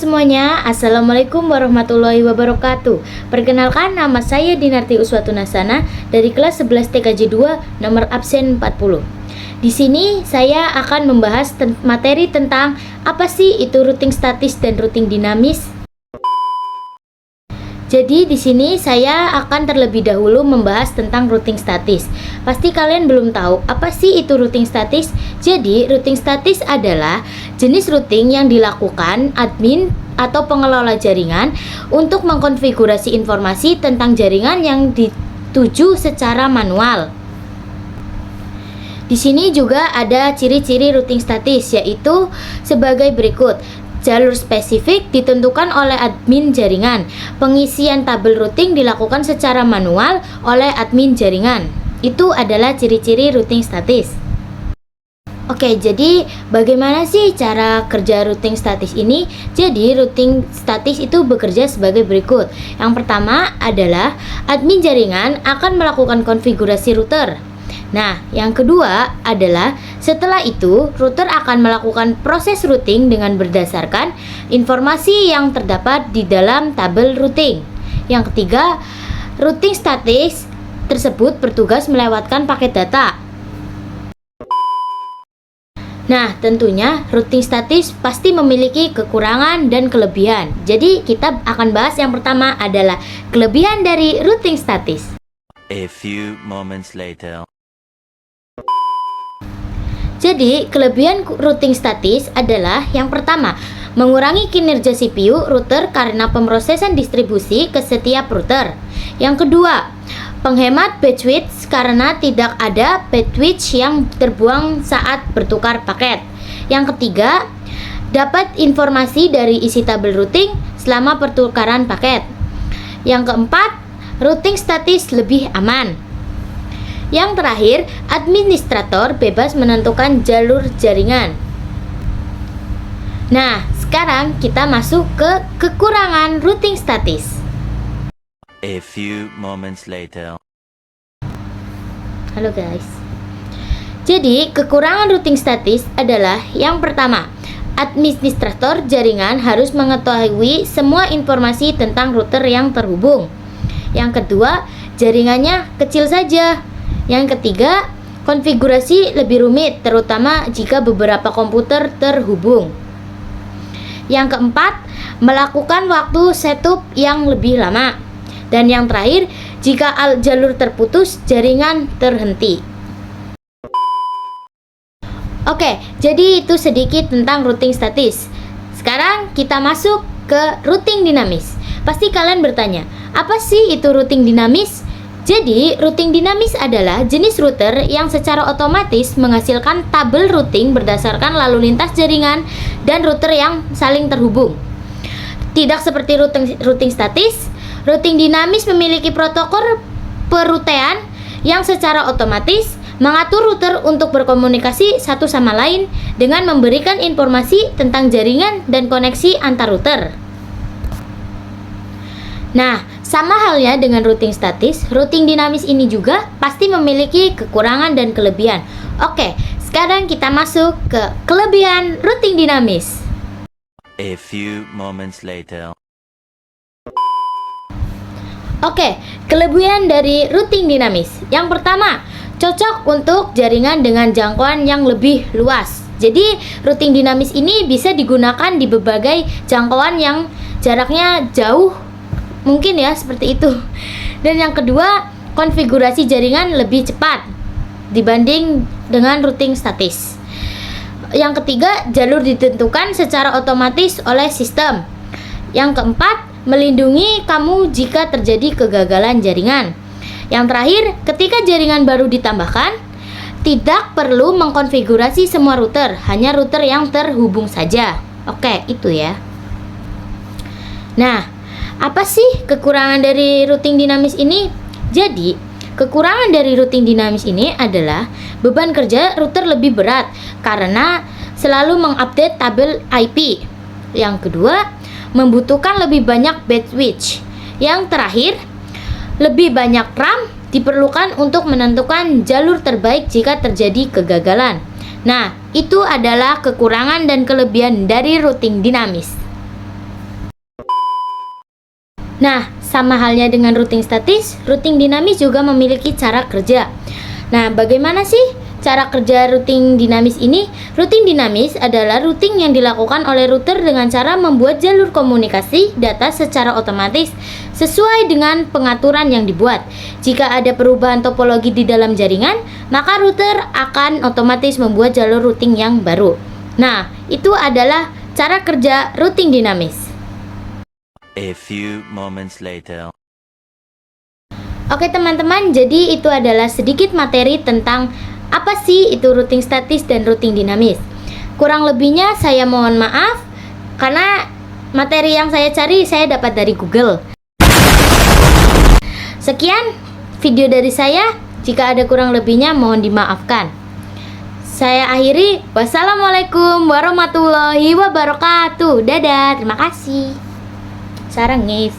semuanya, Assalamualaikum warahmatullahi wabarakatuh. Perkenalkan, nama saya Dinarti Uswatun Hasanah dari kelas 11 TKJ 2 nomor absen 40. Di sini saya akan membahas materi tentang apa sih itu routing statis dan routing dinamis. Jadi di sini saya akan terlebih dahulu membahas tentang routing statis. Pasti kalian belum tahu apa sih itu routing statis. Jadi routing statis adalah jenis routing yang dilakukan admin atau pengelola jaringan untuk mengkonfigurasi informasi tentang jaringan yang dituju secara manual. Di sini juga ada ciri-ciri routing statis, yaitu sebagai berikut. Jalur spesifik ditentukan oleh admin jaringan. Pengisian tabel routing dilakukan secara manual oleh admin jaringan. Itu adalah ciri-ciri routing statis. Oke, jadi bagaimana sih cara kerja routing statis ini? Jadi routing statis itu bekerja sebagai berikut. Yang pertama adalah admin jaringan akan melakukan konfigurasi router. Nah, yang kedua adalah setelah itu router akan melakukan proses routing dengan berdasarkan informasi yang terdapat di dalam tabel routing. Yang ketiga, routing statis tersebut bertugas melewatkan paket data. Nah, tentunya routing statis pasti memiliki kekurangan dan kelebihan. Jadi, kita akan bahas yang pertama adalah kelebihan dari routing statis. A few moments later. Jadi, kelebihan routing statis adalah yang pertama, mengurangi kinerja CPU router karena pemrosesan distribusi ke setiap router. Yang kedua, penghemat bandwidth karena tidak ada bandwidth yang terbuang saat bertukar paket. Yang ketiga, dapat informasi dari isi tabel routing selama pertukaran paket. Yang keempat, routing statis lebih aman. Yang terakhir, administrator bebas menentukan jalur jaringan. Nah, sekarang kita masuk ke kekurangan routing statis. A few moments later. Halo guys. Jadi, kekurangan routing statis adalah yang pertama, administrator jaringan harus mengetahui semua informasi tentang router yang terhubung. Yang kedua, jaringannya kecil saja. Yang ketiga, konfigurasi lebih rumit, terutama jika beberapa komputer terhubung. Yang keempat, melakukan waktu setup yang lebih lama. Dan yang terakhir, jika jalur terputus, jaringan terhenti. Oke, jadi itu sedikit tentang routing statis. Sekarang kita masuk ke routing dinamis. Pasti kalian bertanya, apa sih itu routing dinamis? Jadi, routing dinamis adalah jenis router yang secara otomatis menghasilkan tabel routing berdasarkan lalu lintas jaringan dan router yang saling terhubung. Tidak seperti routing statis, routing dinamis memiliki protokol perutean yang secara otomatis mengatur router untuk berkomunikasi satu sama lain dengan memberikan informasi tentang jaringan dan koneksi antar router. Nah, sama halnya dengan routing statis, routing dinamis ini juga pasti memiliki kekurangan dan kelebihan. Oke, sekarang kita masuk ke kelebihan routing dinamis. A few moments later. Oke, kelebihan dari routing dinamis. Yang pertama, cocok untuk jaringan dengan jangkauan yang lebih luas. Jadi, routing dinamis ini bisa digunakan di berbagai jangkauan yang jaraknya jauh. Mungkin ya seperti itu. Dan yang kedua, konfigurasi jaringan lebih cepat dibanding dengan routing statis. Yang ketiga, jalur ditentukan secara otomatis oleh sistem. Yang keempat, melindungi kamu jika terjadi kegagalan jaringan. Yang terakhir, ketika jaringan baru ditambahkan, tidak perlu mengkonfigurasi semua router, hanya router yang terhubung saja. Oke, itu ya. Nah, apa sih kekurangan dari routing dinamis ini? Jadi, kekurangan dari routing dinamis ini adalah beban kerja router lebih berat karena selalu mengupdate tabel IP. Yang kedua, membutuhkan lebih banyak bandwidth. Yang terakhir, lebih banyak RAM diperlukan untuk menentukan jalur terbaik jika terjadi kegagalan. Nah, itu adalah kekurangan dan kelebihan dari routing dinamis. Nah, sama halnya dengan routing statis, routing dinamis juga memiliki cara kerja. Nah, bagaimana sih cara kerja routing dinamis ini? Routing dinamis adalah routing yang dilakukan oleh router dengan cara membuat jalur komunikasi data secara otomatis sesuai dengan pengaturan yang dibuat. Jika ada perubahan topologi di dalam jaringan, maka router akan otomatis membuat jalur routing yang baru. Nah, itu adalah cara kerja routing dinamis. A few moments later. Oke teman-teman, jadi itu adalah sedikit materi tentang apa sih itu routing statis dan routing dinamis. Kurang lebihnya saya mohon maaf karena materi yang saya cari saya dapat dari Google. Sekian video dari saya, jika ada kurang lebihnya mohon dimaafkan. Saya akhiri, wassalamualaikum warahmatullahi wabarakatuh. Dadah, terima kasih. Sarangi.